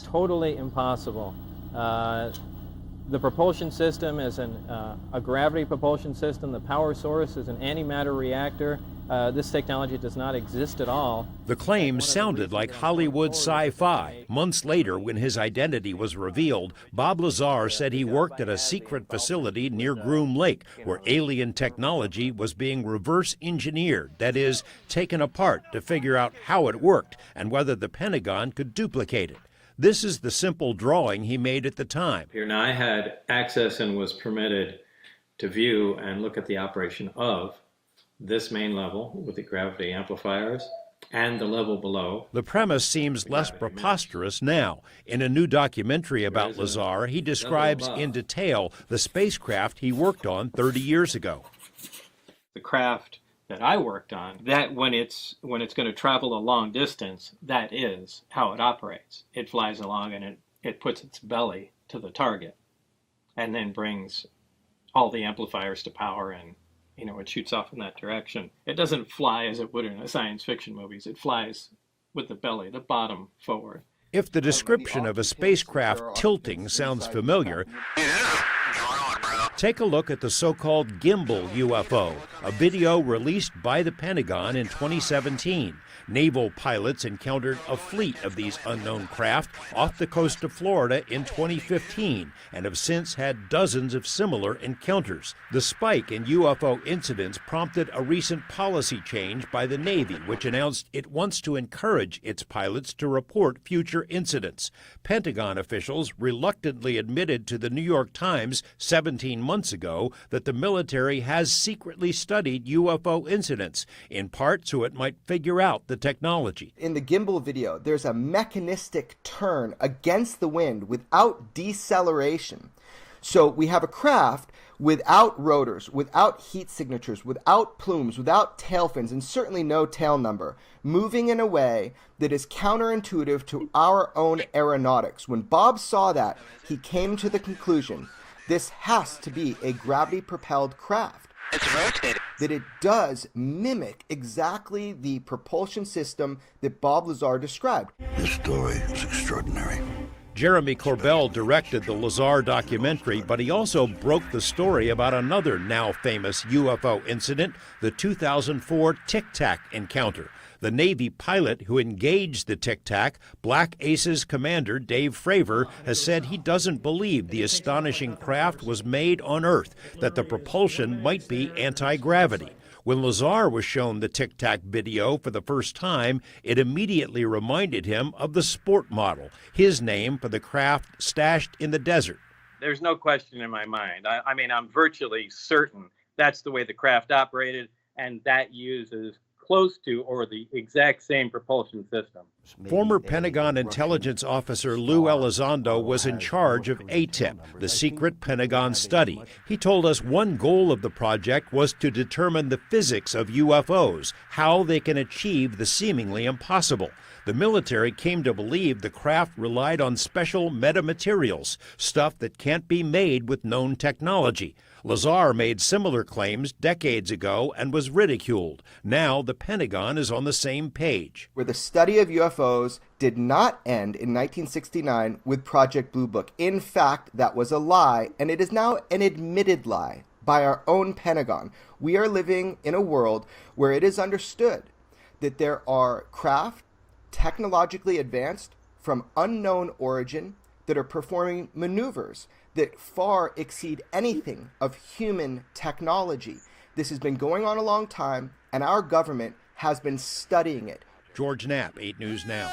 Totally impossible. The propulsion system is a gravity propulsion system. The power source is an antimatter reactor. This technology does not exist at all. The claims sounded like Hollywood sci-fi. Months later, when his identity was revealed, Bob Lazar said he worked at a secret facility near Groom Lake, where alien technology was being reverse engineered, that is, taken apart to figure out how it worked and whether the Pentagon could duplicate it. This is the simple drawing he made at the time. Here now, I had access and was permitted to view and look at the operation of this main level with the gravity amplifiers and the level below. The premise seems less preposterous now. In a new documentary about Lazar, he describes in detail the spacecraft he worked on 30 years ago. The craft that I worked on, that when it's going to travel a long distance, that is how it operates. It flies along and it puts its belly to the target and then brings all the amplifiers to power, and it shoots off in that direction. It doesn't fly as it would in the science fiction movies. It flies with the belly, the bottom forward. If the description of a spacecraft tilting sounds familiar, take a look at the so-called gimbal UFO, a video released by the Pentagon in 2017. Naval pilots encountered a fleet of these unknown craft off the coast of Florida in 2015 and have since had dozens of similar encounters. The spike in UFO incidents prompted a recent policy change by the Navy, which announced it wants to encourage its pilots to report future incidents. Pentagon officials reluctantly admitted to the New York Times 17 months ago that the military has secretly studied UFO incidents, in part so it might figure out the technology. In the gimbal video, there's a mechanistic turn against the wind without deceleration. So we have a craft without rotors, without heat signatures, without plumes, without tail fins, and certainly no tail number, moving in a way that is counterintuitive to our own aeronautics. When Bob saw that, he came to the conclusion this has to be a gravity-propelled craft. It's rotating. That it does mimic exactly the propulsion system that Bob Lazar described. This story is extraordinary. Jeremy Corbell directed the Lazar documentary, but he also broke the story about another now famous UFO incident, the 2004 Tic Tac encounter. The Navy pilot who engaged the Tic Tac, Black Aces commander Dave Fravor, has said he doesn't believe the astonishing craft was made on Earth, that the propulsion might be anti-gravity. When Lazar was shown the Tic Tac video for the first time, it immediately reminded him of the Sport model, his name for the craft stashed in the desert. There's no question in my mind. I mean, I'm virtually certain that's the way the craft operated, and that uses close to or the exact same propulsion system. Former Pentagon intelligence officer Lou Elizondo was in charge of ATIP, the secret Pentagon study. He told us one goal of the project was to determine the physics of UFOs, how they can achieve the seemingly impossible. The military came to believe the craft relied on special metamaterials, stuff that can't be made with known technology. Lazar made similar claims decades ago and was ridiculed. Now the Pentagon is on the same page. Where the study of UFOs did not end in 1969 with Project Blue Book. In fact, that was a lie, and it is now an admitted lie by our own Pentagon. We are living in a world where it is understood that there are craft technologically advanced from unknown origin that are performing maneuvers that far exceed anything of human technology. This has been going on a long time, and our government has been studying it. George Knapp, 8 News Now.